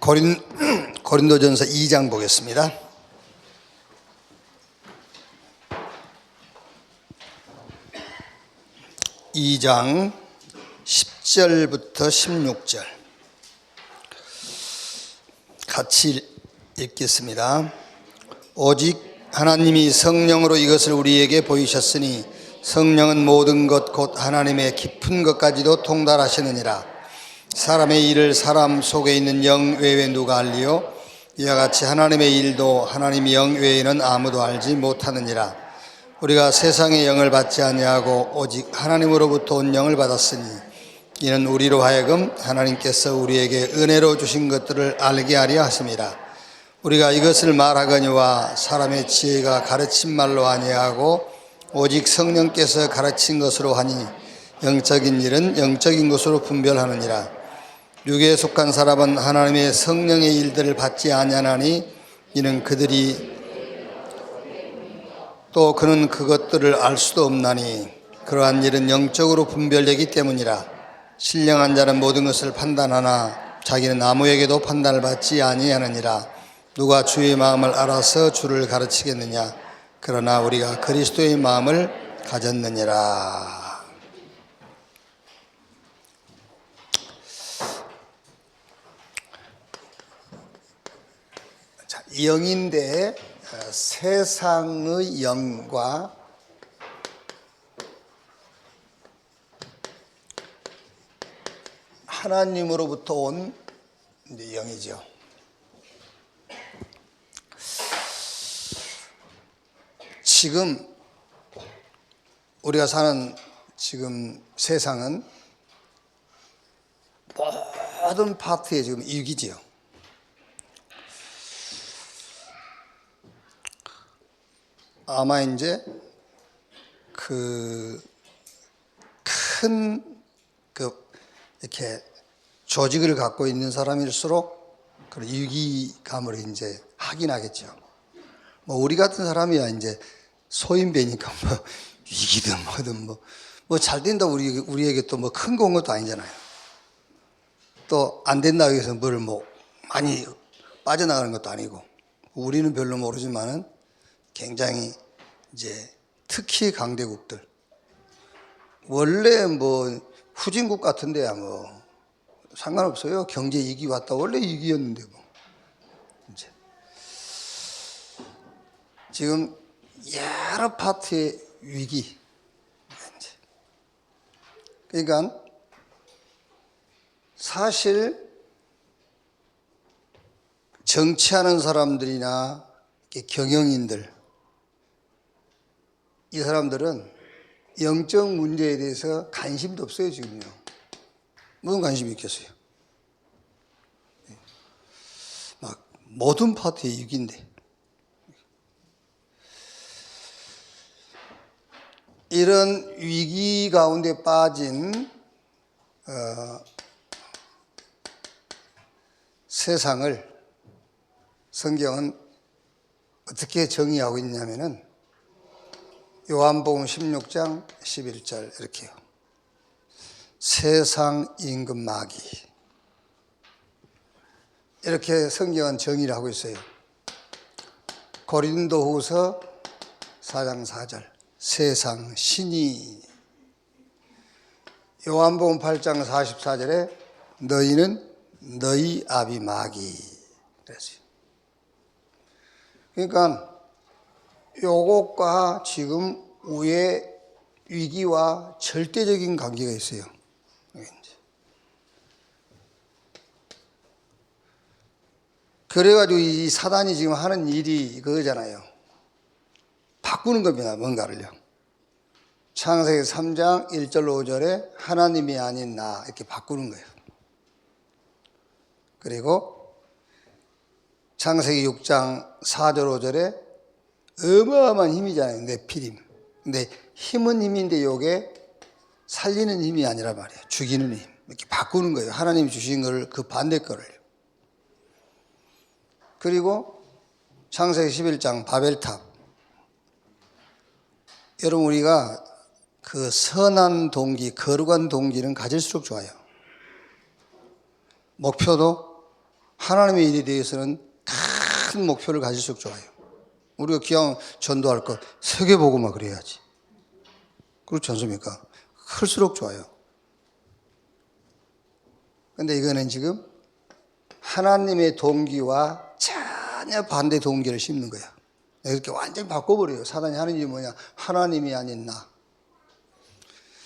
고린도전서 2장 보겠습니다. (2장) 10절부터 16절 같이 읽겠습니다. 오직 하나님이 성령으로 이것을 우리에게 보이셨으니 성령은 모든 것 곧 하나님의 깊은 것까지도 통달하시느니라. 사람의 일을 사람 속에 있는 영 외에 누가 알리요? 이와 같이 하나님의 일도 하나님 영 외에는 아무도 알지 못하느니라. 우리가 세상의 영을 받지 아니하고 오직 하나님으로부터 온 영을 받았으니 이는 우리로 하여금 하나님께서 우리에게 은혜로 주신 것들을 알게 하려 하심이라. 우리가 이것을 말하거니와 사람의 지혜가 가르친 말로 아니하고 오직 성령께서 가르친 것으로 하니 영적인 일은 영적인 것으로 분별하느니라. 육에 속한 사람은 하나님의 성령의 일들을 받지 아니하나니 이는 그들이 또 그는 그것들을 알 수도 없나니 그러한 일은 영적으로 분별되기 때문이라. 신령한 자는 모든 것을 판단하나 자기는 아무에게도 판단을 받지 아니하느니라. 누가 주의 마음을 알아서 주를 가르치겠느냐? 그러나 우리가 그리스도의 마음을 가졌느니라. 영인데 세상의 영과 하나님으로부터 온 영이죠. 지금 우리가 사는 지금 세상은 모든 파트에 지금 위기지요. 아마 이제 이렇게 조직을 갖고 있는 사람일수록 그런 위기감을 이제 하긴 하겠죠. 뭐 우리 같은 사람이야 이제 소인배니까 뭐 위기든 뭐든 뭐 잘 된다 우리에게 또 뭐 큰 거 온 것도 아니잖아요. 또 안 된다고 해서 뭘 뭐 많이 빠져나가는 것도 아니고 우리는 별로 모르지만은 굉장히 이제 특히 강대국들 원래 뭐 후진국 같은 데야 뭐 상관없어요. 경제 위기 왔다 원래 위기였는데 뭐 이제 지금 여러 파트의 위기. 그러니까 사실 정치하는 사람들이나 경영인들 이 사람들은 영적 문제에 대해서 관심도 없어요. 지금요. 무슨 관심이 있겠어요? 막 모든 파트의 위기인데 이런 위기 가운데 빠진 세상을 성경은 어떻게 정의하고 있냐면은 요한복음 16장 11절 이렇게요. 세상 임금 마귀 이렇게 성경은 정의를 하고 있어요. 고린도후서 4장 4절 세상 신이. 요한복음 8장 44절에 너희는 너희 아비 마귀 그랬어요. 그러니까 요것과 지금 우의 위기와 절대적인 관계가 있어요. 그래가지고 이 사단이 지금 하는 일이 그거잖아요. 바꾸는 겁니다. 뭔가를요. 창세기 3장 1절 5절에 하나님이 아닌 나 이렇게 바꾸는 거예요. 그리고 창세기 6장 4절 5절에 어마어마한 힘이잖아요. 네피림. 근데 힘은 힘인데 이게 살리는 힘이 아니라 말이에요. 죽이는 힘. 이렇게 바꾸는 거예요. 하나님이 주신 걸 그 반대 거를. 그리고 창세기 11장 바벨탑. 여러분 우리가 그 선한 동기, 거룩한 동기는 가질수록 좋아요. 목표도 하나님의 일에 대해서는 큰 목표를 가질수록 좋아요. 우리가 기왕 전도할 것 세계보고만 그래야지. 그렇지 않습니까? 클수록 좋아요. 근데 이거는 지금 하나님의 동기와 전혀 반대 동기를 심는 거야. 이렇게 완전히 바꿔버려요. 사단이 하는 일이 뭐냐? 하나님이 아닌 나.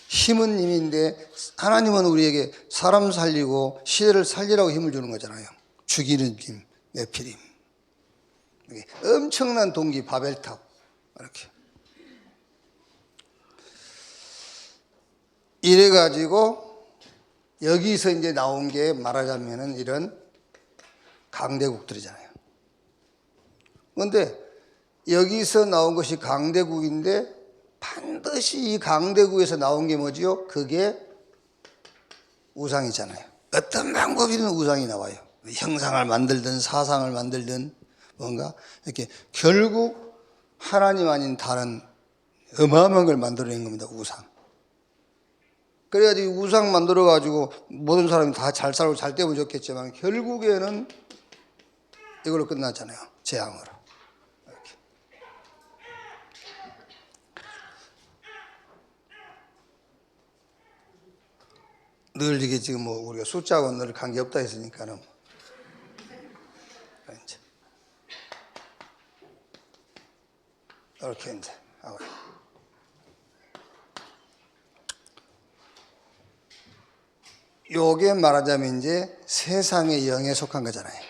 힘은 힘인데 하나님은 우리에게 사람 살리고 시대를 살리라고 힘을 주는 거잖아요. 죽이는 힘, 네피림. 엄청난 동기, 바벨탑. 이렇게. 이래가지고 여기서 이제 나온 게 말하자면은 이런 강대국들이잖아요. 그런데 여기서 나온 것이 강대국인데 반드시 이 강대국에서 나온 게 뭐지요? 그게 우상이잖아요. 어떤 방법이든 우상이 나와요. 형상을 만들든 사상을 만들든 뭔가 이렇게 결국 하나님 아닌 다른 어마어마한 걸 만들어낸 겁니다. 우상. 그래가지고 우상 만들어가지고 모든 사람이 다 잘 살고 잘 되면 좋겠지만 결국에는 이걸로 끝났잖아요. 재앙으로. 이렇게. 늘 이게 지금 뭐 우리가 숫자하고 늘 관계없다 했으니까는 이제 이렇게 이제 하고. 요게 말하자면 이제 세상의 영에 속한 거잖아요.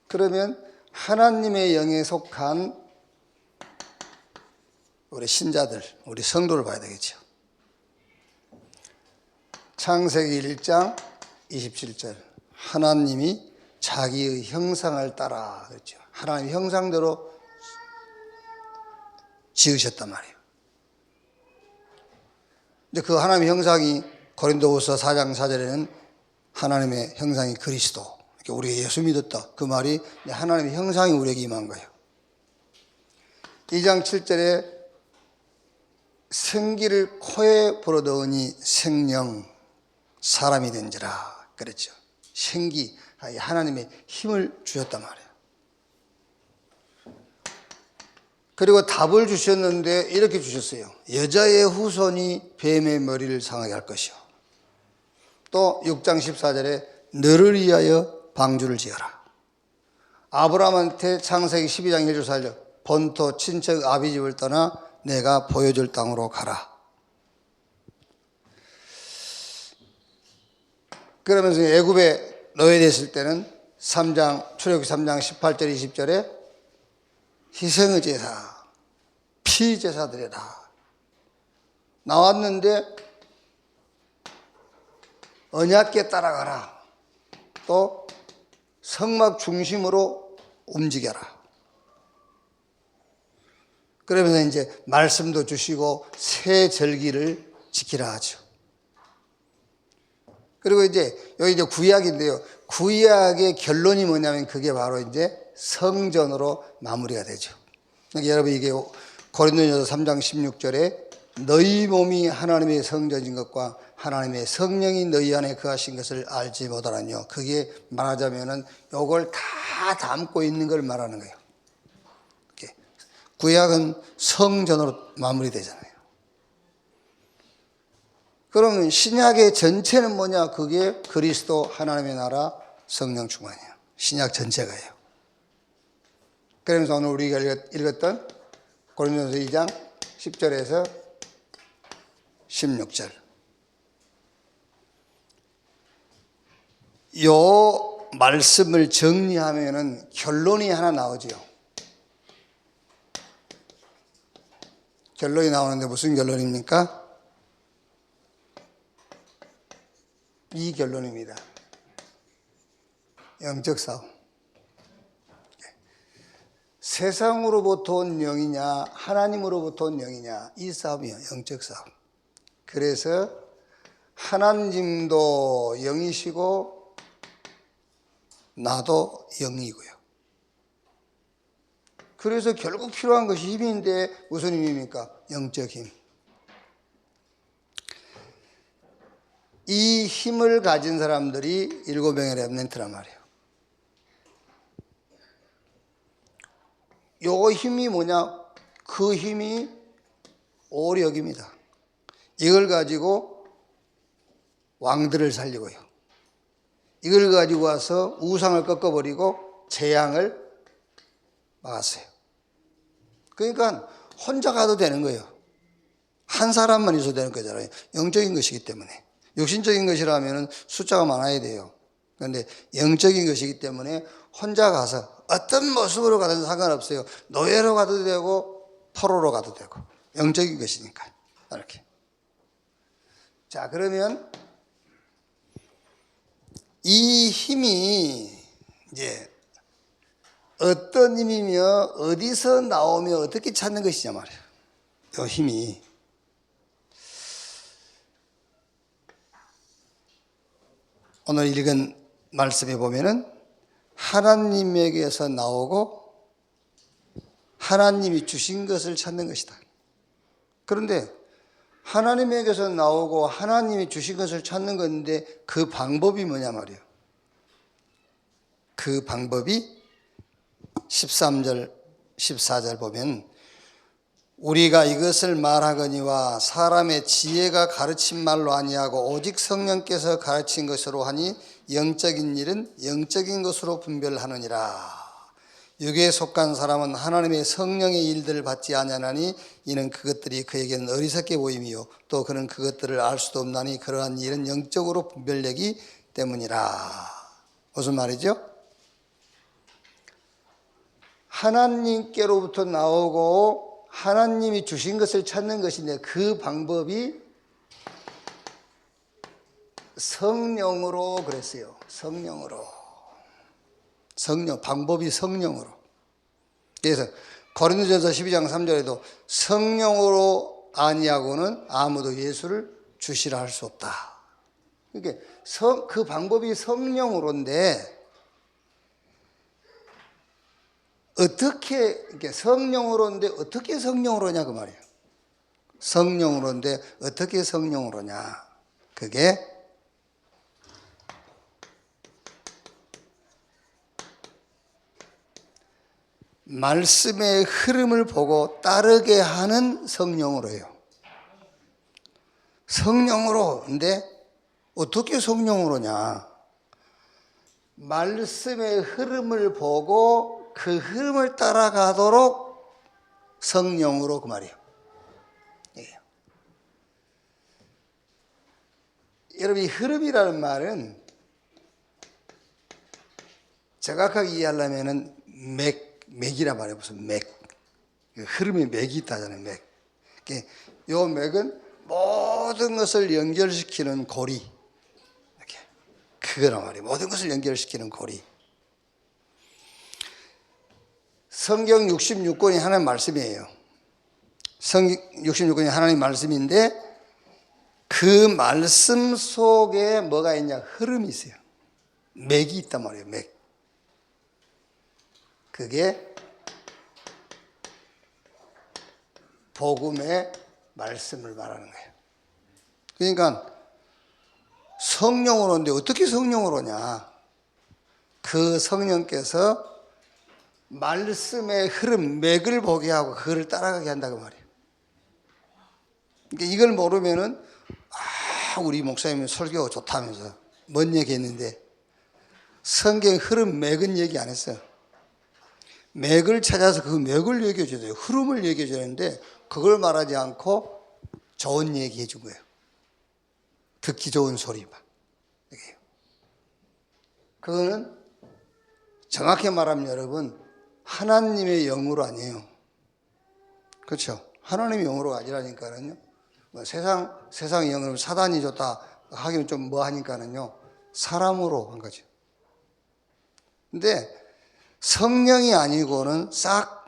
그러면 하나님의 영에 속한 우리 신자들, 우리 성도를 봐야 되겠죠. 창세기 1장 27절 하나님이 자기의 형상을 따라 그랬죠. 하나님의 형상대로 지으셨단 말이에요. 근데 그 하나님의 형상이 고린도후서 4장 4절에는 하나님의 형상이 그리스도, 우리가 예수 믿었다. 그 말이 하나님의 형상이 우리에게 임한 거예요. 2장 7절에 생기를 코에 불어넣으니 생명 사람이 된지라 그랬죠. 생기, 하나님의 힘을 주셨단 말이에요. 그리고 답을 주셨는데 이렇게 주셨어요. 여자의 후손이 뱀의 머리를 상하게 할 것이요. 또 6장 14절에 너를 위하여 방주를 지어라. 아브라함한테 창세기 12장 1절 4절 본토 친척 아비 집을 떠나 내가 보여줄 땅으로 가라. 그러면서 애굽에 노예됐을 때는 출애굽기 3장 18절 20절에 희생의 제사, 피 제사드려라. 나왔는데 언약궤 따라가라. 또 성막 중심으로 움직여라. 그러면서 이제 말씀도 주시고 새 절기를 지키라 하죠. 그리고 이제 여기 이제 구약인데요. 구약의 결론이 뭐냐면 그게 바로 이제 성전으로 마무리가 되죠. 그러니까 여러분 이게 고린도전서 3장 16절에 너희 몸이 하나님의 성전인 것과 하나님의 성령이 너희 안에 거하신 것을 알지 못하느뇨. 그게 말하자면은 요걸 다 담고 있는 걸 말하는 거예요. 구약은 성전으로 마무리되잖아요. 그러면 신약의 전체는 뭐냐? 그게 그리스도 하나님의 나라 성령 충만이에요. 신약 전체가요. 그러면서 오늘 우리가 읽었던 고린도전서 2장 10절에서 16절. 요 말씀을 정리하면은 결론이 하나 나오죠. 결론이 나오는데 무슨 결론입니까? 이 결론입니다. 영적 싸움. 세상으로부터 온 영이냐 하나님으로부터 온 영이냐 이 싸움이에요. 영적 싸움. 그래서 하나님도 영이시고 나도 영이고요. 그래서 결국 필요한 것이 힘인데 무슨 힘입니까? 영적 힘. 이 힘을 가진 사람들이 7명의 렘넌트란 말이에요. 요 힘이 뭐냐? 그 힘이 오력입니다. 이걸 가지고 왕들을 살리고요. 이걸 가지고 와서 우상을 꺾어버리고 재앙을 막았어요. 그러니까 혼자 가도 되는 거예요. 한 사람만 있어도 되는 거잖아요. 영적인 것이기 때문에. 육신적인 것이라면 숫자가 많아야 돼요. 그런데 영적인 것이기 때문에 혼자 가서 어떤 모습으로 가든 상관없어요. 노예로 가도 되고 포로로 가도 되고 영적인 것이니까 이렇게. 자, 그러면 이 힘이 이제 어떤 힘이며 어디서 나오며 어떻게 찾는 것이냐 말이에요. 이 힘이 오늘 읽은 말씀에 보면은 하나님에게서 나오고 하나님이 주신 것을 찾는 것이다. 그런데 하나님에게서 나오고 하나님이 주신 것을 찾는 건데 그 방법이 뭐냐 말이에요. 그 방법이 13절 14절 보면 우리가 이것을 말하거니와 사람의 지혜가 가르친 말로 아니하고 오직 성령께서 가르친 것으로 하니 영적인 일은 영적인 것으로 분별하느니라. 육에 속한 사람은 하나님의 성령의 일들을 받지 아니하나니 이는 그것들이 그에게는 어리석게 보임이요 또 그는 그것들을 알 수도 없나니 그러한 일은 영적으로 분별되기 때문이라. 무슨 말이죠? 하나님께로부터 나오고 하나님이 주신 것을 찾는 것인데 그 방법이 성령으로 그랬어요. 성령으로. 성령, 방법이 성령으로. 그래서 고린도전서 12장 3절에도 성령으로 아니하고는 아무도 예수를 주시라 할 수 없다. 그러니까 그 방법이 성령으로인데 어떻게 이렇게 성령으로인데 어떻게 성령으로냐 그 말이에요. 성령으로인데 어떻게 성령으로냐. 그게 말씀의 흐름을 보고 따르게 하는 성령으로예요. 성령으로인데 어떻게 성령으로냐. 말씀의 흐름을 보고 그 흐름을 따라가도록 성령으로 그 말이에요. 예. 여러분 이 흐름이라는 말은 정확하게 이해하려면은 맥이란 말이에요. 무슨 맥. 흐름에 맥이 있다잖아요. 맥. 요 맥은 모든 것을 연결시키는 고리. 이렇게. 그거란 말이에요. 모든 것을 연결시키는 고리. 성경 66권이 하나님 말씀이에요. 성경 66권이 하나님 말씀인데 그 말씀 속에 뭐가 있냐? 흐름이 있어요. 맥이 있단 말이에요. 맥. 그게 복음의 말씀을 말하는 거예요. 그러니까 성령으로인데 어떻게 성령으로냐? 그 성령께서 말씀의 흐름, 맥을 보게 하고 그걸 따라가게 한다고 말이에요. 그러니까 이걸 모르면은 우리 목사님은 설교가 좋다면서 뭔 얘기 했는데 성경 흐름, 맥은 얘기 안 했어요. 맥을 찾아서 그 맥을 얘기해 줘야 돼요. 흐름을 얘기해 줘야 되는데 그걸 말하지 않고 좋은 얘기 해준 거예요. 듣기 좋은 소리만. 그거는 정확히 말하면 여러분 하나님의 영으로 아니에요. 그렇죠? 하나님의 영으로 아니라니까는요. 뭐 세상 영으로 사단이 좋다 하기는 좀 뭐 하니까는요. 사람으로 한 거죠. 근데 성령이 아니고는 싹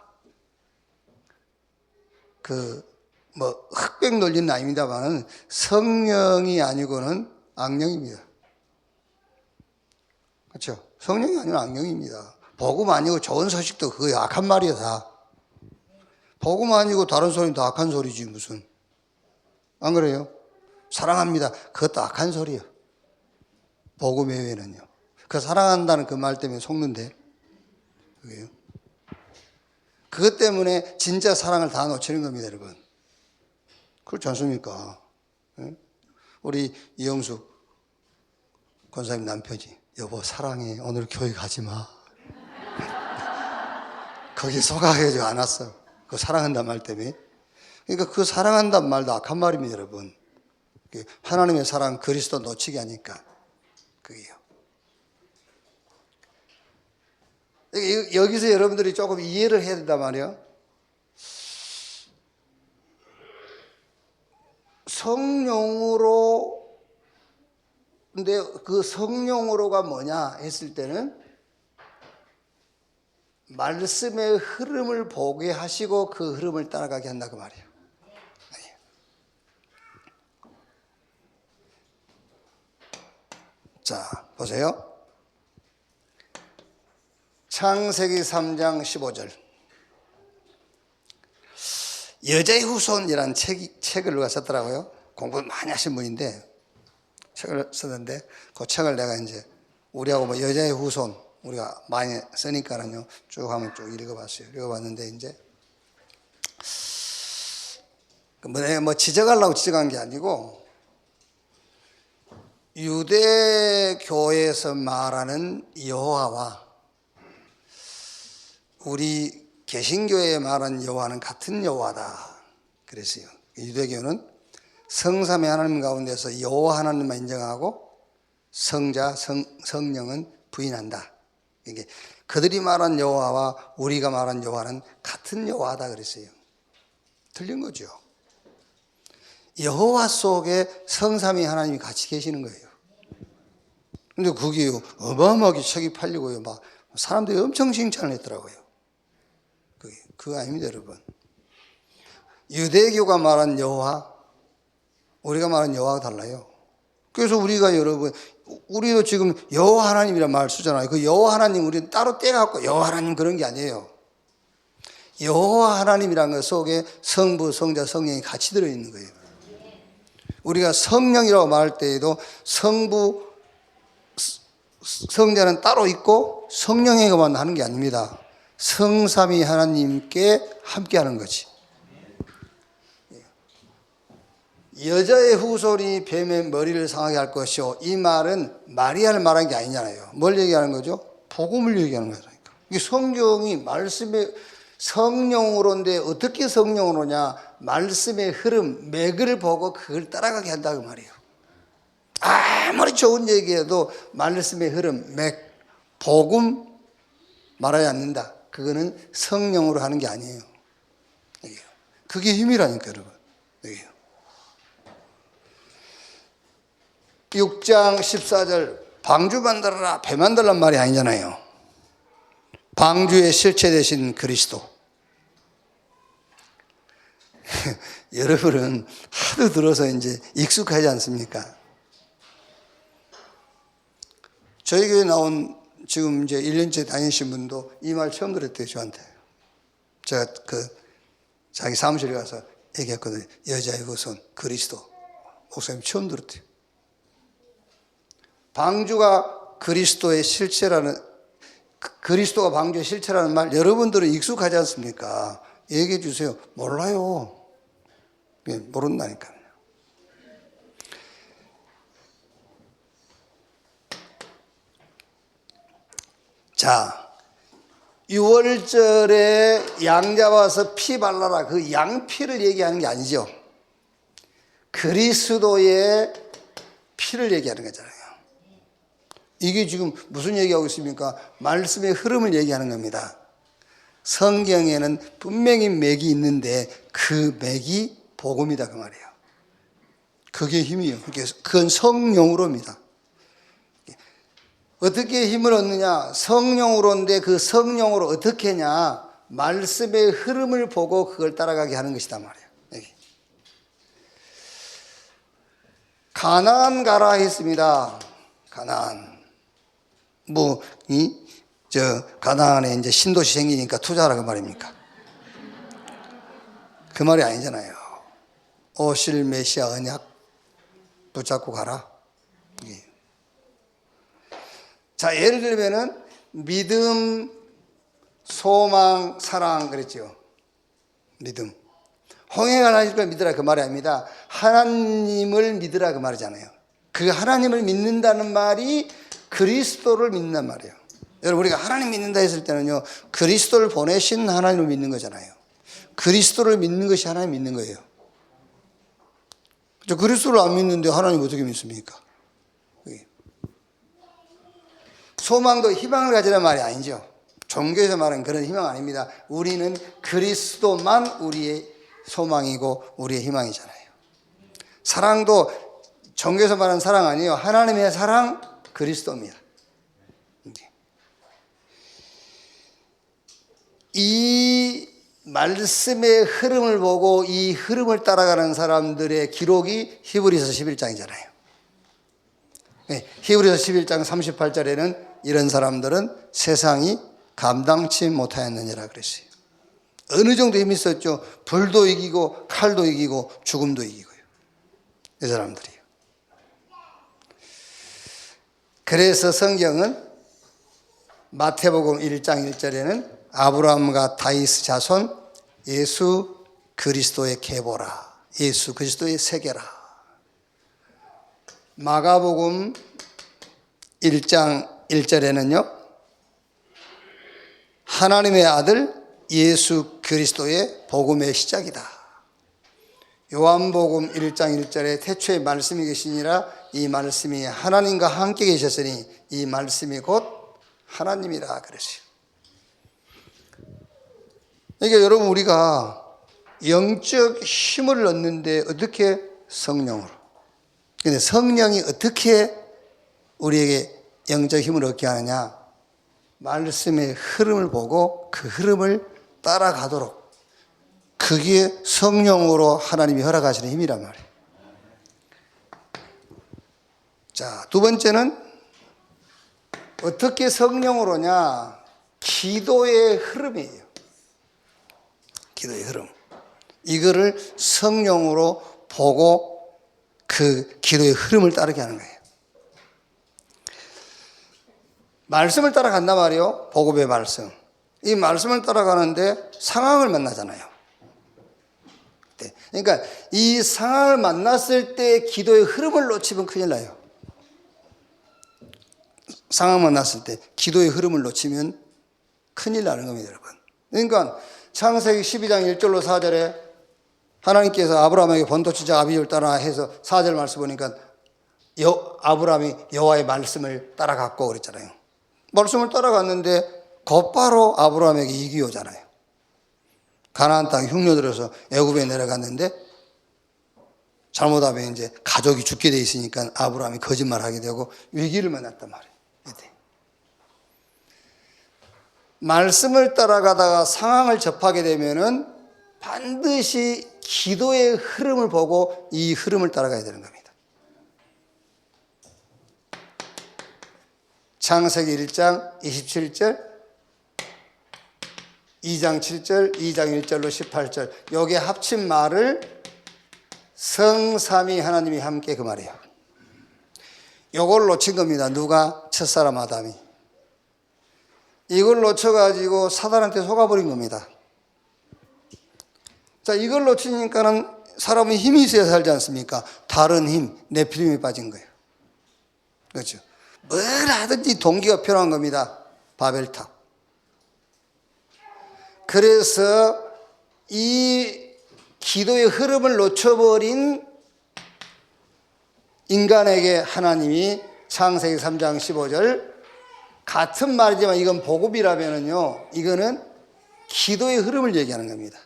흑백 논리는 아닙니다만은 성령이 아니고는 악령입니다. 그렇죠? 성령이 아니면 악령입니다. 복음 아니고 좋은 소식도 그거 악한 말이야 다. 복음 아니고 다른 소리는 다 악한 소리지 무슨. 안 그래요? 사랑합니다. 그것도 악한 소리예요. 복음 외에는요. 그 사랑한다는 그 말 때문에 속는데. 그게요. 그것 때문에 진짜 사랑을 다 놓치는 겁니다, 여러분. 그렇지 않습니까? 우리 이영숙 권사님 남편이 여보 사랑해 오늘 교회 가지 마. 거기 속아가지고 안 왔어. 그 사랑한다는 말 때문에. 그러니까 그 사랑한다는 말도 악한 말입니다, 여러분. 하나님의 사랑 그리스도 놓치게 하니까 그게요. 여기서 여러분들이 조금 이해를 해야 된단 말이에요. 성령으로, 근데 그 성령으로가 뭐냐 했을 때는 말씀의 흐름을 보게 하시고 그 흐름을 따라가게 한다고 말이에요. 자, 보세요. 창세기 3장 15절. 여자의 후손이라는 책을 누가 썼더라고요. 공부 많이 하신 분인데 책을 썼는데 그 책을 내가 이제 우리하고 뭐 여자의 후손 우리가 많이 쓰니까는요 쭉 한번 쭉 읽어봤어요. 읽어봤는데 이제 내가 뭐 지적하려고 지적한 게 아니고 유대교에서 말하는 여호와와 우리 개신교에 말하는 여호와는 같은 여호와다 그랬어요. 유대교는 성삼위 하나님 가운데서 여호와 하나님만 인정하고 성자, 성령은 부인한다. 이게 그들이 말한 여호와와 우리가 말한 여호와는 같은 여호와다 그랬어요. 틀린 거죠. 여호와 속에 성삼위 하나님이 같이 계시는 거예요. 근데 그게 어마어마하게 책이 팔리고요. 막 사람들이 엄청 칭찬을 했더라고요. 그거 아닙니다, 여러분. 유대교가 말한 여호와, 우리가 말한 여호와가 달라요. 그래서 우리가 여러분, 우리도 지금 여호와 하나님이란 말 쓰잖아요. 그 여호와 하나님 우리는 따로 떼갖고 여호와 하나님 그런 게 아니에요. 여호와 하나님이라는 것 속에 성부, 성자, 성령이 같이 들어있는 거예요. 우리가 성령이라고 말할 때에도 성부, 성자는 따로 있고 성령에게만 하는 게 아닙니다. 성삼위 하나님께 함께하는 거지. 여자의 후손이 뱀의 머리를 상하게 할 것이요. 이 말은 마리아를 말한 게 아니잖아요. 뭘 얘기하는 거죠? 복음을 얘기하는 거라니까. 이게 성경이 말씀의 성령으로인데 어떻게 성령으로냐? 말씀의 흐름, 맥을 보고 그걸 따라가게 한다고 말이에요. 아무리 좋은 얘기해도 말씀의 흐름, 맥, 복음 말하지 않는다. 그거는 성령으로 하는 게 아니에요. 그게 힘이라니까, 여러분. 6장 14절 방주 만들어라 배 만들란 말이 아니잖아요. 방주의 실체 되신 그리스도. 여러분은 하도 들어서 이제 익숙하지 않습니까? 저희 교회 나온 지금 이제 1년째 다니신 분도 이 말 처음 들었대요, 저한테. 제가 자기 사무실에 가서 얘기했거든요. 여자의 후손, 그리스도. 목사님 처음 들었대요. 방주가 그리스도의 실체라는, 그리스도가 방주의 실체라는 말 여러분들은 익숙하지 않습니까? 얘기해 주세요. 몰라요. 모른다니까요. 자, 6월절에 양 잡아서 피 발라라. 그 양피를 얘기하는 게 아니죠. 그리스도의 피를 얘기하는 거잖아요. 이게 지금 무슨 얘기하고 있습니까? 말씀의 흐름을 얘기하는 겁니다. 성경에는 분명히 맥이 있는데 그 맥이 복음이다 그 말이에요. 그게 힘이에요. 그건 성령으로입니다. 어떻게 힘을 얻느냐? 성령으로인데 그 성령으로 어떻게 하냐? 말씀의 흐름을 보고 그걸 따라가게 하는 것이다 말이에요. 가나안 가라 했습니다. 가나안. 가나안에 이제 신도시 생기니까 투자하라고 말입니까? 그 말이 아니잖아요. 오실 메시아 언약, 붙잡고 가라. 예. 자, 예를 들면은 믿음, 소망, 사랑 그랬죠. 믿음. 홍해가 하나님을 걸 믿으라 그 말이 아닙니다. 하나님을 믿으라 그 말이잖아요. 그 하나님을 믿는다는 말이 그리스도를 믿는단 말이에요. 여러분, 우리가 하나님 믿는다 했을 때는요, 그리스도를 보내신 하나님을 믿는 거잖아요. 그리스도를 믿는 것이 하나님 믿는 거예요. 그리스도를 안 믿는데 하나님 어떻게 믿습니까? 소망도 희망을 가지란 말이 아니죠. 종교에서 말하는 그런 희망 아닙니다. 우리는 그리스도만 우리의 소망이고 우리의 희망이잖아요. 사랑도 종교에서 말하는 사랑 아니에요. 하나님의 사랑, 그리스도입니다. 이 말씀의 흐름을 보고 이 흐름을 따라가는 사람들의 기록이 히브리서 11장이잖아요. 히브리서 11장 38절에는 이런 사람들은 세상이 감당치 못하였느니라 그랬어요. 어느 정도 힘이 있었죠. 불도 이기고 칼도 이기고 죽음도 이기고요. 이 사람들이요. 그래서 성경은 마태복음 1장 1절에는 아브라함과 다윗 자손 예수 그리스도의 계보라. 예수 그리스도의 세계라. 마가복음 1장 1절에는요. 하나님의 아들 예수 그리스도의 복음의 시작이다. 요한복음 1장 1절에 태초에 말씀이 계시니라 이 말씀이 하나님과 함께 계셨으니 이 말씀이 곧 하나님이라 그랬어요. 그러니까 여러분, 우리가 영적 힘을 얻는데 어떻게? 성령으로. 근데 성령이 어떻게 우리에게 영적 힘을 얻게 하느냐? 말씀의 흐름을 보고 그 흐름을 따라가도록, 그게 성령으로 하나님이 허락하시는 힘이란 말이에요. 자, 두 번째는 어떻게 성령으로냐? 기도의 흐름이에요. 기도의 흐름. 이거를 성령으로 보고 그 기도의 흐름을 따르게 하는 거예요. 말씀을 따라간단 말이에요. 복음의 말씀. 이 말씀을 따라가는데 상황을 만나잖아요. 그러니까 이 상황을 만났을 때 기도의 흐름을 놓치면 큰일 나요. 상황 만났을 때 기도의 흐름을 놓치면 큰일 나는 겁니다, 여러분. 그러니까 창세기 12장 1절로 4절에 하나님께서 아브라함에게 본토지자 아비를 따라 해서 4절 말씀 보니까 아브라함이 여호와의 말씀을 따라갔고 그랬잖아요. 말씀을 따라갔는데 곧바로 아브라함에게 위기 오잖아요. 가나안 땅 흉년들어서 애굽에 내려갔는데 잘못하면 이제 가족이 죽게 돼 있으니까 아브라함이 거짓말하게 되고 위기를 만났단 말이에요. 이때. 말씀을 따라가다가 상황을 접하게 되면은 반드시 기도의 흐름을 보고 이 흐름을 따라가야 되는 겁니다. 창세기 1장 27절, 2장 7절, 2장 1절로 18절 여기에 합친 말을 성삼위 하나님이 함께 그 말이에요. 요걸 놓친 겁니다. 누가? 첫사람 아담이. 이걸 놓쳐가지고 사단한테 속아버린 겁니다. 자, 이걸 놓치니까는 사람은 힘이 있어야 살지 않습니까? 다른 힘, 네피림에 빠진 거예요. 그렇죠? 뭘 하든지 동기가 필요한 겁니다. 바벨탑. 그래서 이 기도의 흐름을 놓쳐버린 인간에게 하나님이 창세기 3장 15절 같은 말이지만 이건 복음이라면요, 이거는 기도의 흐름을 얘기하는 겁니다.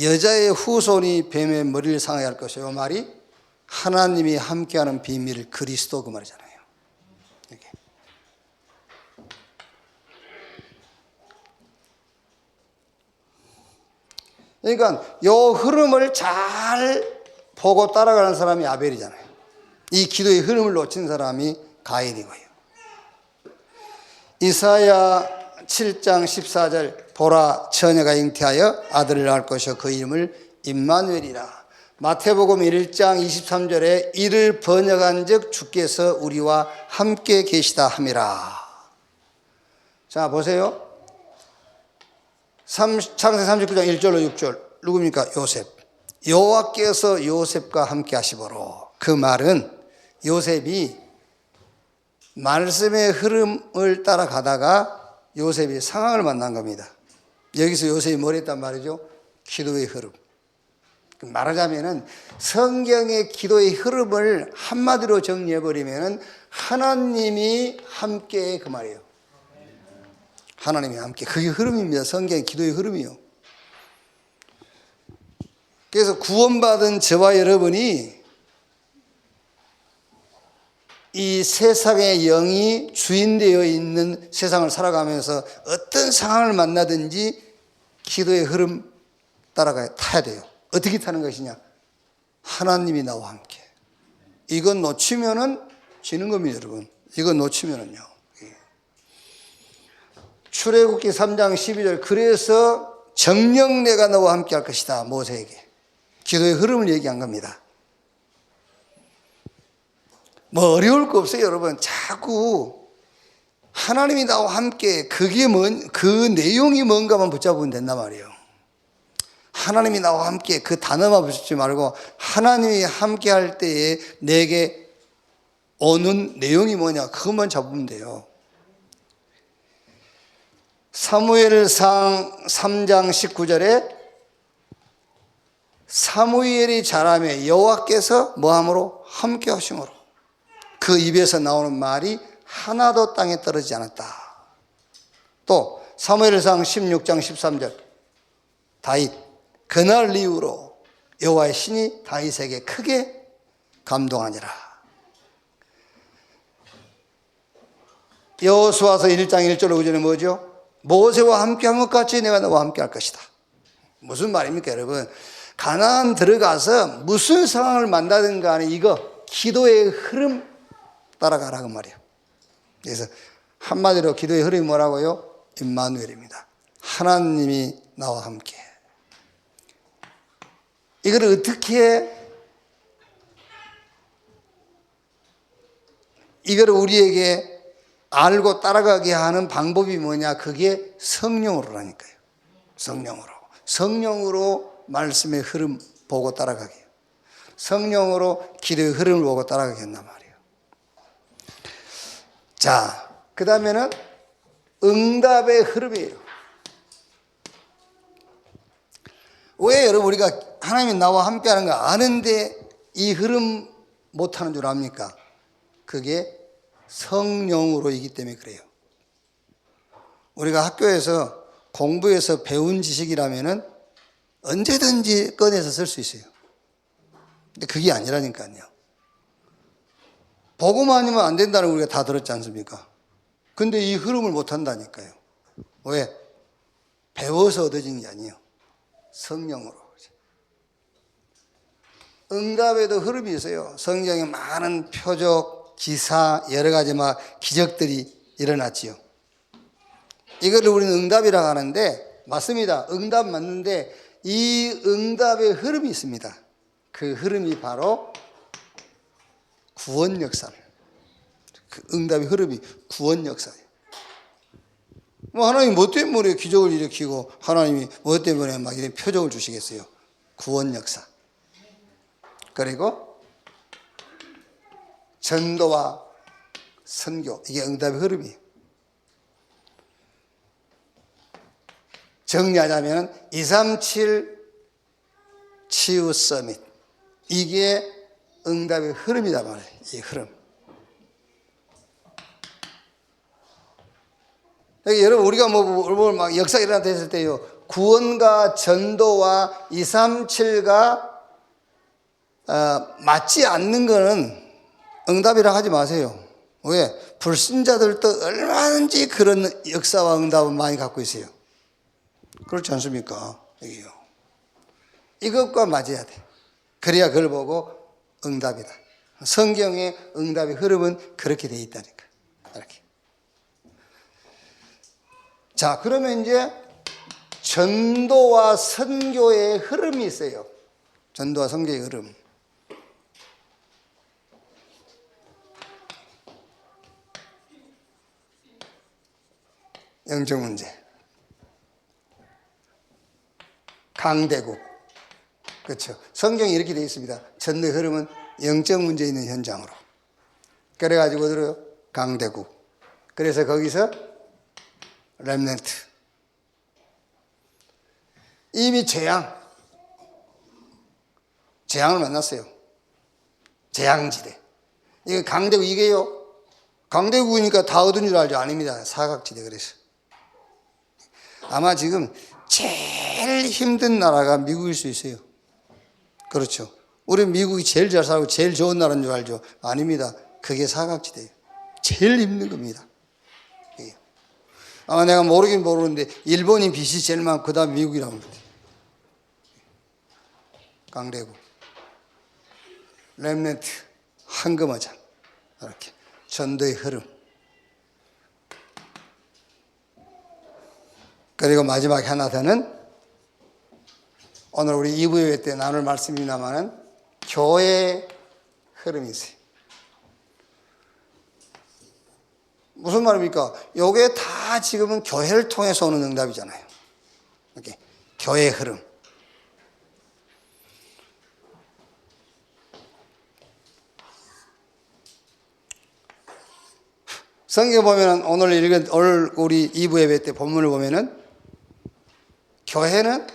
여자의 후손이 뱀의 머리를 상하게 할 것이요. 말이 하나님이 함께하는 비밀 그리스도 그 말이잖아요. 이렇게. 그러니까 요 흐름을 잘 보고 따라가는 사람이 아벨이잖아요. 이 기도의 흐름을 놓친 사람이 가인이고요. 이사야 7장 14절 보라 처녀가 잉태하여 아들을 낳을 것이요 그 이름을 임마누엘이라. 마태복음 1장 23절에 이를 번역한 즉 주께서 우리와 함께 계시다 함이라. 자, 보세요. 창세기 39장 1절로 6절. 누굽니까? 요셉. 여호와께서 요셉과 함께 하시므로. 그 말은 요셉이 말씀의 흐름을 따라가다가 요셉이 상황을 만난 겁니다. 여기서 요셉이 뭘 했단 말이죠? 기도의 흐름. 말하자면 성경의 기도의 흐름을 한마디로 정리해버리면 하나님이 함께, 그 말이에요. 하나님이 함께. 그게 흐름입니다. 성경의 기도의 흐름이요. 그래서 구원받은 저와 여러분이 이 세상의 영이 주인되어 있는 세상을 살아가면서 어떤 상황을 만나든지 기도의 흐름 타야 돼요. 어떻게 타는 것이냐? 하나님이 나와 함께. 이건 놓치면은 지는 겁니다, 여러분. 이건 놓치면은요. 출애굽기 3장 12절. 그래서 정녕 내가 너와 함께 할 것이다. 모세에게. 기도의 흐름을 얘기한 겁니다. 뭐 어려울 거 없어요, 여러분. 자꾸 하나님이 나와 함께, 그게 그 내용이 뭔가만 붙잡으면 된단 말이에요. 하나님이 나와 함께, 그 단어만 붙잡지 말고 하나님이 함께 할 때에 내게 오는 내용이 뭐냐, 그것만 잡으면 돼요. 사무엘상 3장 19절에 사무엘이 자라매 여호와께서 뭐함으로? 함께 하심으로. 그 입에서 나오는 말이 하나도 땅에 떨어지지 않았다. 또 사무엘상 16장 13절. 다윗, 그날 이후로 여호와의 신이 다윗에게 크게 감동하니라. 여호수아서 1장 1절 5절에 뭐죠? 모세와 함께한 것 같이 내가 너와 함께할 것이다. 무슨 말입니까, 여러분? 가나안 들어가서 무슨 상황을 만나든 간에 이거 기도의 흐름 따라가라고 말이에요. 그래서 한마디로 기도의 흐름이 뭐라고요? 임마누엘입니다. 하나님이 나와 함께. 이걸 어떻게, 이걸 우리에게 알고 따라가게 하는 방법이 뭐냐? 그게 성령으로라니까요. 성령으로 말씀의 흐름 보고 따라가게. 성령으로 기도의 흐름을 보고 따라가게 한단 말이에요. 자, 그 다음에는 응답의 흐름이에요. 왜 여러분 우리가 하나님이 나와 함께 하는 거 아는데 이 흐름 못하는 줄 압니까? 그게 성령으로이기 때문에 그래요. 우리가 학교에서 공부해서 배운 지식이라면은 언제든지 꺼내서 쓸 수 있어요. 근데 그게 아니라니까요. 보고만 하면 안 된다는 우리가 다 들었지 않습니까? 근데 이 흐름을 못 한다니까요. 왜? 배워서 얻어진 게 아니에요. 성령으로. 응답에도 흐름이 있어요. 성경에 많은 표적, 기사, 여러 가지 기적들이 일어났지요. 이거를 우리는 응답이라고 하는데, 맞습니다. 응답 맞는데 이 응답의 흐름이 있습니다. 그 흐름이 바로 구원 역사. 그 응답의 흐름이 구원 역사예요. 하나님이 뭐 때문에 기적을 일으키고 하나님이 뭐 때문에 이런 표적을 주시겠어요? 구원 역사. 그리고 전도와 선교, 이게 응답의 흐름이에요. 정리하자면 237 치유 서밋, 이게 응답의 흐름이다 말이에요. 이 흐름. 여러분 우리가 역사 일어났다 했을 때요, 구원과 전도와 237가 맞지 않는 거는 응답이라 하지 마세요. 왜? 불신자들도 얼마든지 그런 역사와 응답은 많이 갖고 있어요. 그렇지 않습니까? 여기요. 이것과 맞아야 돼. 그래야 그걸 보고 응답이다. 성경의 응답의 흐름은 그렇게 돼 있다니까. 이렇게. 자, 그러면 이제 전도와 선교의 흐름이 있어요. 전도와 선교의 흐름. 영적 문제. 강대국. 그렇죠. 성경이 이렇게 되어 있습니다. 전도의 흐름은 영적 문제 있는 현장으로. 그래가지고 들어요. 강대국. 그래서 거기서 렘넌트. 이미 재앙을 만났어요. 재앙지대. 이거 강대국 이게요. 강대국이니까 다 얻은 줄 알죠? 아닙니다. 사각지대. 그래서 아마 지금 제일 힘든 나라가 미국일 수 있어요. 그렇죠. 우리 미국이 제일 잘 살고 제일 좋은 나라인 줄 알죠? 아닙니다. 그게 사각지대예요. 제일 힘든 겁니다. 아마 내가 모르긴 모르는데 일본이 빚이 제일 많고 그 다음 미국이라고 합니다. 강대국. 렘넌트. 한금어장. 이렇게 전도의 흐름. 그리고 마지막에 하나 더는 오늘 우리 2부 예배 때 나눌 말씀입니다만은 교회의 흐름이 있어요. 무슨 말입니까? 이게 다 지금은 교회를 통해서 오는 응답이잖아요. 이렇게 교회의 흐름. 성경 보면은 오늘 우리 2부 예배 때 본문을 보면은 교회는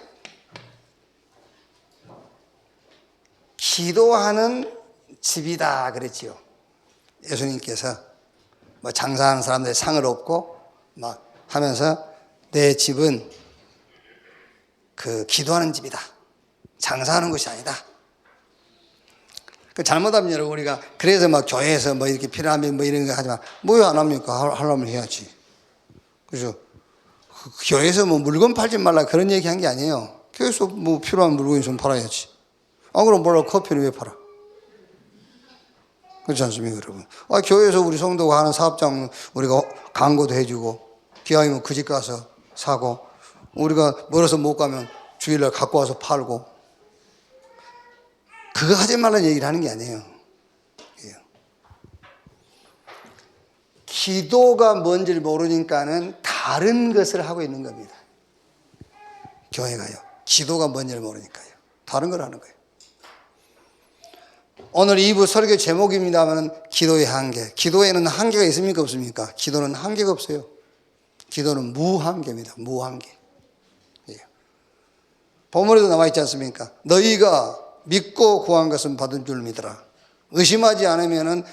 기도하는 집이다 그랬지요. 예수님께서 뭐 장사하는 사람들의 상을 얻고 막 하면서 내 집은 그 기도하는 집이다. 장사하는 것이 아니다. 그 잘못하면 여러분 우리가 그래서 막 교회에서 뭐 이렇게 피라미드 뭐 이런 거 하지만 뭐 왜 안 합니까? 하려면 해야지. 그죠? 교회에서 뭐 물건 팔지 말라 그런 얘기 한 게 아니에요. 교회에서 뭐 필요한 물건이 좀 팔아야지. 안 그럼 몰라 커피를 왜 팔아? 그렇지 않습니까, 여러분? 교회에서 우리 성도가 하는 사업장 우리가 광고도 해주고, 기왕이면 그 집 가서 사고, 우리가 멀어서 못 가면 주일날 갖고 와서 팔고, 그거 하지 말라는 얘기를 하는 게 아니에요. 기도가 뭔지를 모르니까는 다른 것을 하고 있는 겁니다. 교회가요. 기도가 뭔지를 모르니까요. 다른 걸 하는 거예요. 오늘 2부 설교 제목입니다만 기도의 한계. 기도에는 한계가 있습니까? 없습니까? 기도는 한계가 없어요. 기도는 무한계입니다. 무한계. 본문에도 나와 있지 않습니까? 너희가 믿고 구한 것은 받은 줄 믿어라. 의심하지 않으면은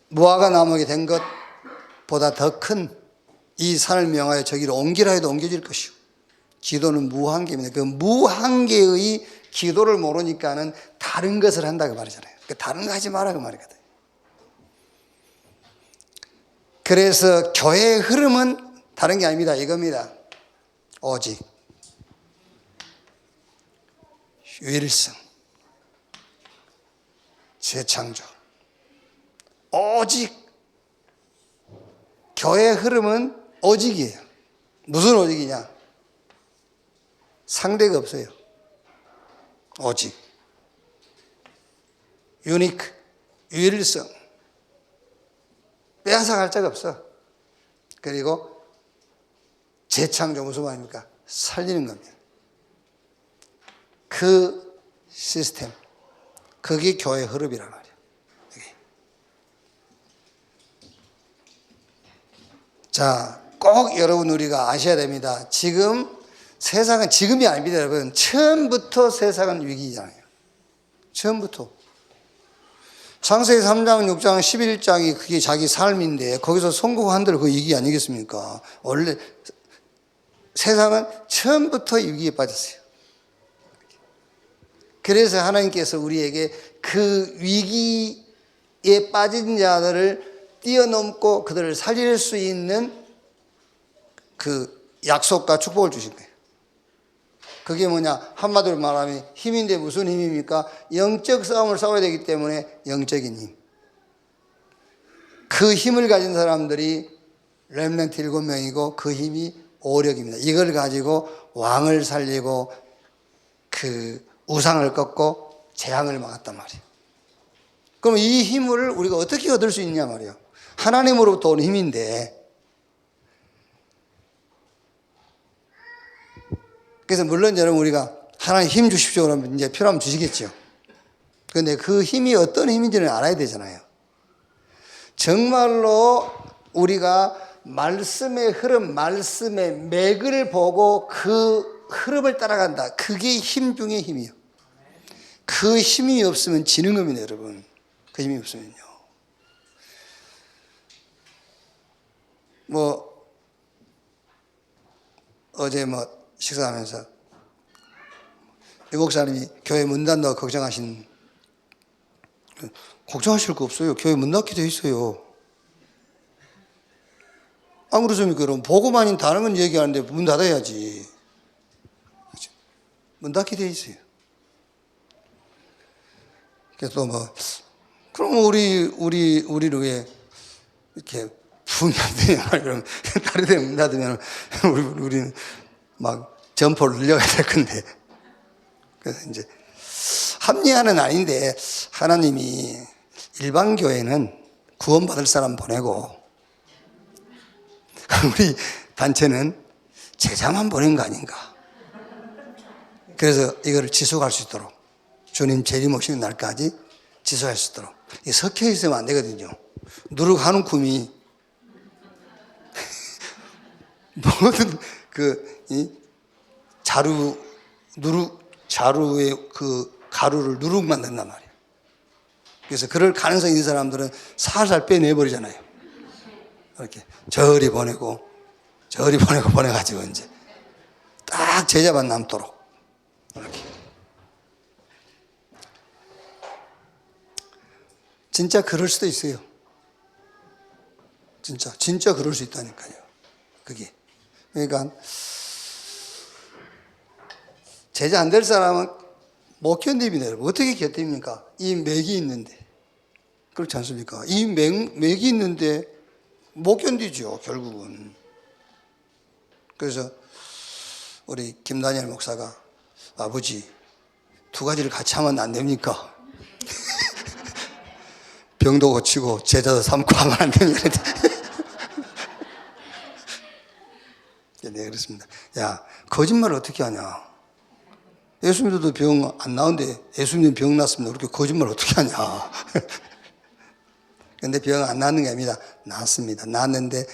무화과 나무에 된 것보다 더 큰 이 산을 명하여 저기로 옮기라 해도 옮겨질 것이요. 기도는 무한계입니다. 그 무한계의 기도를 모르니까는 다른 것을 한다고 말이잖아요. 다른 거 하지 마라 그 말이거든요. 그래서 교회의 흐름은 다른 게 아닙니다. 이겁니다. 오직 유일성, 재창조. 오직 교회의 흐름은 오직이에요. 무슨 오직이냐? 상대가 없어요. 오직 유니크, 유일성, 빼앗아갈 자가 없어. 그리고 재창조. 무슨 말입니까? 살리는 겁니다. 그 시스템, 그게 교회의 흐름이란 말이에요. 자, 꼭 여러분 우리가 아셔야 됩니다. 지금 세상은 지금이 아닙니다, 여러분. 처음부터 세상은 위기잖아요. 처음부터. 창세기 3장, 6장, 11장이 그게 자기 삶인데 거기서 성공한 대로 그 위기 아니겠습니까? 원래 세상은 처음부터 위기에 빠졌어요. 그래서 하나님께서 우리에게 그 위기에 빠진 자들을 뛰어넘고 그들을 살릴 수 있는 그 약속과 축복을 주신 거예요. 그게 뭐냐? 한마디로 말하면 힘인데 무슨 힘입니까? 영적 싸움을 싸워야 되기 때문에 영적인 힘. 그 힘을 가진 사람들이 렘넌트 7명이고 그 힘이 오력입니다. 이걸 가지고 왕을 살리고 그 우상을 꺾고 재앙을 막았단 말이에요. 그럼 이 힘을 우리가 어떻게 얻을 수 있냐 말이에요. 하나님으로부터 오는 힘인데, 그래서 물론 여러분 우리가 하나님 힘 주십시오 그러면 이제 필요하면 주시겠죠. 그런데 그 힘이 어떤 힘인지는 알아야 되잖아요. 정말로 우리가 말씀의 흐름, 말씀의 맥을 보고 그 흐름을 따라간다. 그게 힘 중의 힘이에요. 그 힘이 없으면 지는 겁니다, 여러분. 그 힘이 없으면요. 어제 식사하면서 이 목사님이 교회 문 닫는다고 걱정하실 거 없어요. 교회 문 닫게 돼 있어요. 안 그러십니까? 그럼 보고만 다른 건 얘기하는데 문 닫아야지. 그렇죠? 문 닫게 돼 있어요. 그래서 그럼 우리를 왜 이렇게 분명되냐 그러면 다른 데 문 닫으면 우리는 막 점포를 늘려야 될 건데. 그래서 이제 합리화는 아닌데 하나님이 일반 교회는 구원받을 사람 보내고 우리 단체는 제자만 보낸 거 아닌가. 그래서 이거를 지속할 수 있도록 주님 재림 오시는 날까지 지속할 수 있도록 섞여 있으면 안 되거든요. 누룩하는 꿈이 모든 자루의 그 가루를 누룩 만든단 말이에요. 그래서 그럴 가능성이 있는 사람들은 살살 빼내버리잖아요. 이렇게 저리 보내가지고 이제 딱 제자만 남도록 이렇게. 진짜 그럴 수도 있어요. 진짜 그럴 수 있다니까요. 그게. 그러니까 제자 안 될 사람은 못 견딥니다. 여러분. 어떻게 견딥니까? 이 맥이 있는데. 그렇지 않습니까? 이 맥이 있는데 못 견디죠, 결국은. 그래서 우리 김다니엘 목사가 아버지, 두 가지를 같이 하면 안 됩니까? 병도 고치고 제자도 삼고 하면 안 됩니까? 네, 그렇습니다. 야, 거짓말을 어떻게 하냐? 예수님도 병 안 나오는데 예수님 병 났습니다. 그렇게 거짓말 어떻게 하냐? 근데 병 안 낫는 게 아닙니다. 낫습니다. 낫는데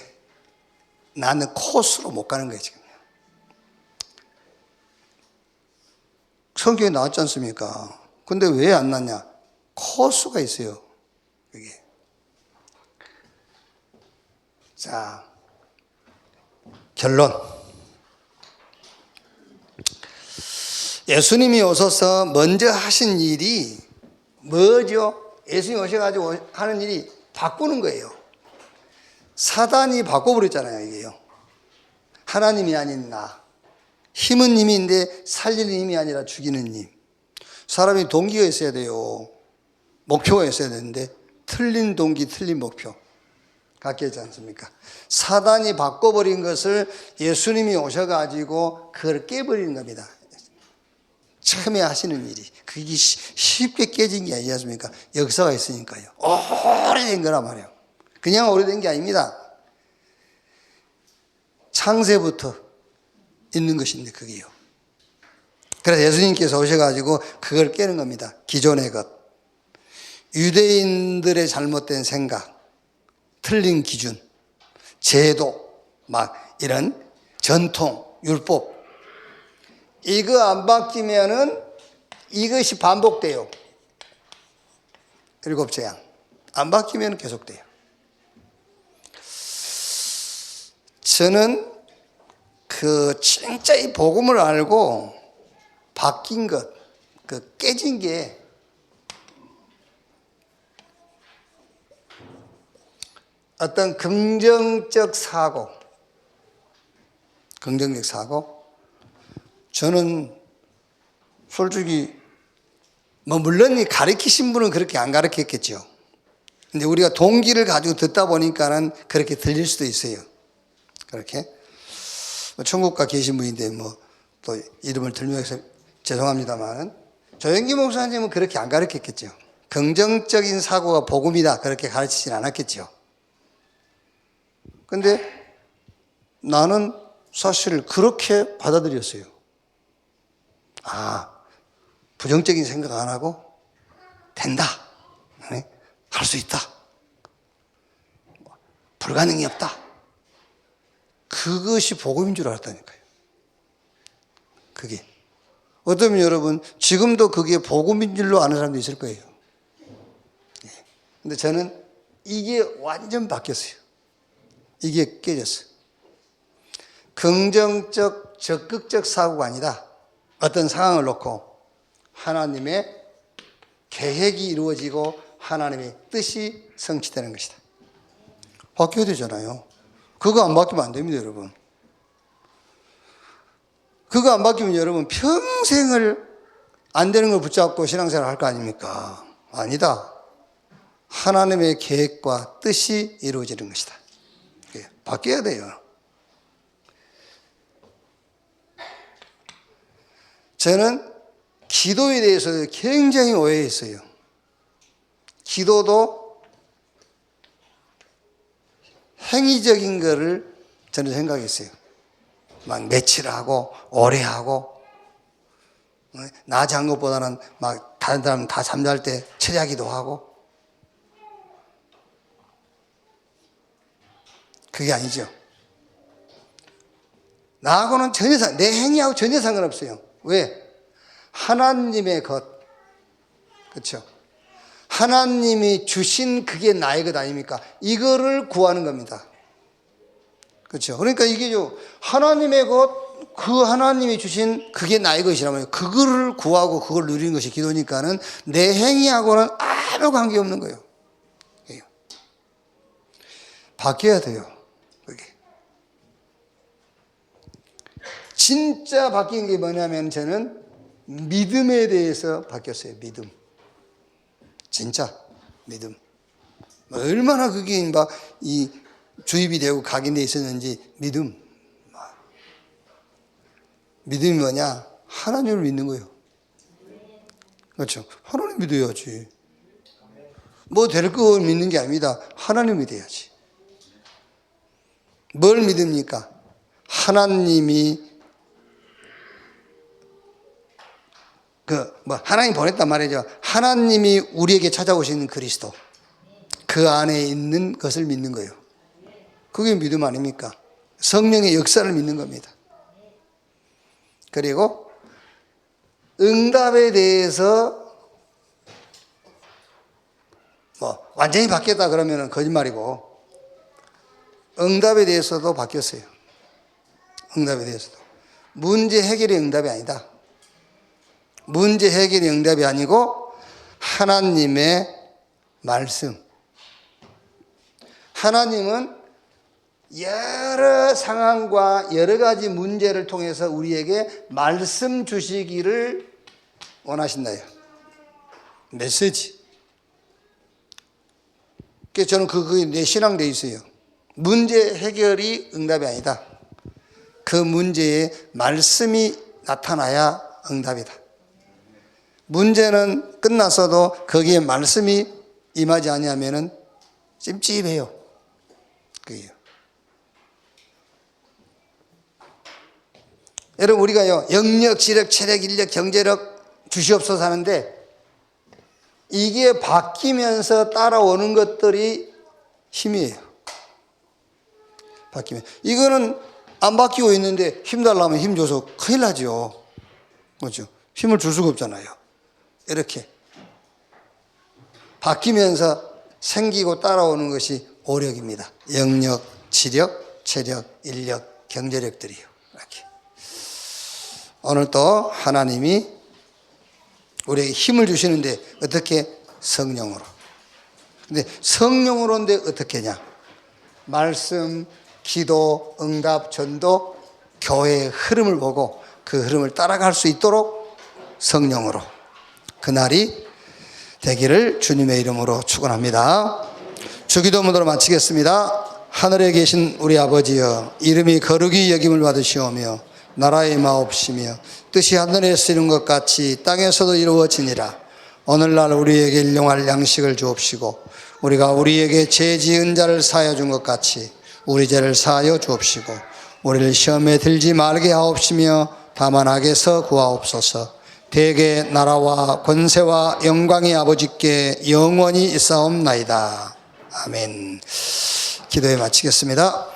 나는 코스로 못 가는 거예요, 지금. 성경에 나왔지 않습니까? 근데 왜 안 낫냐? 코스가 있어요, 그게. 자, 결론. 예수님이 오셔서 먼저 하신 일이 뭐죠? 예수님이 오셔가지고 하는 일이 바꾸는 거예요. 사단이 바꿔버렸잖아요, 이게요. 하나님이 아닌 나. 힘은 힘인데 살리는 힘이 아니라 죽이는 힘. 사람이 동기가 있어야 돼요. 목표가 있어야 되는데 틀린 동기, 틀린 목표. 갖게 있지 않습니까? 사단이 바꿔버린 것을 예수님이 오셔가지고 그걸 깨버리는 겁니다. 처음에 하시는 일이. 그게 쉽게 깨진 게 아니지 않습니까? 역사가 있으니까요. 오래된 거란 말이에요. 그냥 오래된 게 아닙니다. 창세부터 있는 것인데 그게요. 그래서 예수님께서 오셔가지고 그걸 깨는 겁니다. 기존의 것. 유대인들의 잘못된 생각, 틀린 기준, 제도, 막 이런 전통, 율법. 이거 안 바뀌면은 이것이 반복돼요. 7 재앙. 안 바뀌면 계속돼요. 저는 진짜 이 복음을 알고 바뀐 것, 깨진 게 어떤 긍정적 사고, 저는 솔직히 물론 이 가르치신 분은 그렇게 안 가르쳤겠죠. 근데 우리가 동기를 가지고 듣다 보니까는 그렇게 들릴 수도 있어요. 그렇게 천국가 계신 분인데 또 이름을 들면서 죄송합니다만 조영기 목사님은 그렇게 안 가르쳤겠죠. 긍정적인 사고가 복음이다 그렇게 가르치진 않았겠죠. 근데 나는 사실 그렇게 받아들였어요. 부정적인 생각 안 하고 된다. 할 수 있다. 불가능이 없다. 그것이 복음인 줄 알았다니까요. 그게. 어쩌면 여러분 지금도 그게 복음인 줄로 아는 사람도 있을 거예요. 근데 저는 이게 완전 바뀌었어요. 이게 깨졌어요. 긍정적, 적극적 사고가 아니다. 어떤 상황을 놓고 하나님의 계획이 이루어지고 하나님의 뜻이 성취되는 것이다. 바뀌어야 되잖아요. 그거 안 바뀌면 안 됩니다, 여러분. 그거 안 바뀌면 여러분 평생을 안 되는 걸 붙잡고 신앙생활 할 거 아닙니까? 아니다. 하나님의 계획과 뜻이 이루어지는 것이다. 바뀌어야 돼요. 저는 기도에 대해서 굉장히 오해했어요. 기도도 행위적인 거를 저는 생각했어요. 막 며칠 하고 오래 하고 낮에 한 것보다는 막 다른 사람 다 잠잘 때 철야기도 하고 그게 아니죠. 나하고는 전혀 내 행위하고 전혀 상관없어요. 왜? 하나님의 것, 그렇죠? 하나님이 주신 그게 나의 것 아닙니까? 이거를 구하는 겁니다. 그렇죠? 그러니까 이게요, 하나님의 것, 그 하나님이 주신 그게 나의 것이라면 그거를 구하고 그걸 누리는 것이 기도니까는 내 행위하고는 아무 관계없는 거예요. 바뀌어야 돼요. 그게. 진짜 바뀐 게 뭐냐면 저는 믿음에 대해서 바뀌었어요. 믿음. 진짜 믿음. 얼마나 그게 막 이 주입이 되고 각인되어 있었는지 믿음. 믿음이 뭐냐? 하나님을 믿는 거예요. 그렇죠? 하나님 믿어야지. 뭐 될 걸 믿는 게 아닙니다. 하나님 믿어야지. 뭘 믿습니까? 하나님이 하나님 보냈단 말이죠. 하나님이 우리에게 찾아오시는 그리스도, 그 안에 있는 것을 믿는 거예요. 그게 믿음 아닙니까? 성령의 역사를 믿는 겁니다. 그리고 응답에 대해서 완전히 바뀌었다 그러면 거짓말이고, 응답에 대해서도 바뀌었어요. 응답에 대해서도. 문제 해결의 응답이 아니다. 문제 해결의 응답이 아니고 하나님의 말씀. 하나님은 여러 상황과 여러 가지 문제를 통해서 우리에게 말씀 주시기를 원하신다요. 메시지. 그래서 저는 그게 내 신앙되어 있어요. 문제 해결이 응답이 아니다. 그 문제에 말씀이 나타나야 응답이다. 문제는 끝났어도 거기에 말씀이 임하지 아니하면은 찜찜해요. 그게요. 여러분 우리가요 영력, 지력, 체력, 인력, 경제력 주시옵소서 하는데 이게 바뀌면서 따라오는 것들이 힘이에요. 바뀌면 이거는 안 바뀌고 있는데 힘 달라면 힘 줘서 큰일 나죠. 그렇죠? 힘을 줄 수가 없잖아요. 이렇게 바뀌면서 생기고 따라오는 것이 오력입니다. 영력, 지력, 체력, 인력, 경제력들이요. 이렇게. 오늘 또 하나님이 우리에게 힘을 주시는데 어떻게? 성령으로. 근데 성령으로인데 어떻게 하냐? 말씀, 기도, 응답, 전도, 교회의 흐름을 보고 그 흐름을 따라갈 수 있도록 성령으로. 그날이 되기를 주님의 이름으로 축원합니다. 주기도문으로 마치겠습니다. 하늘에 계신 우리 아버지여, 이름이 거룩히 여김을 받으시오며 나라의 마옵시며 뜻이 하늘에서 이룬 것 같이 땅에서도 이루어지니라. 오늘날 우리에게 일용할 양식을 주옵시고 우리가 우리에게 죄 지은 자를 사하여 준 것 같이 우리 죄를 사하여 주옵시고 우리를 시험에 들지 말게 하옵시며 다만 악에서 구하옵소서. 대개 나라와 권세와 영광이 아버지께 영원히 있사옵나이다. 아멘. 기도에 마치겠습니다.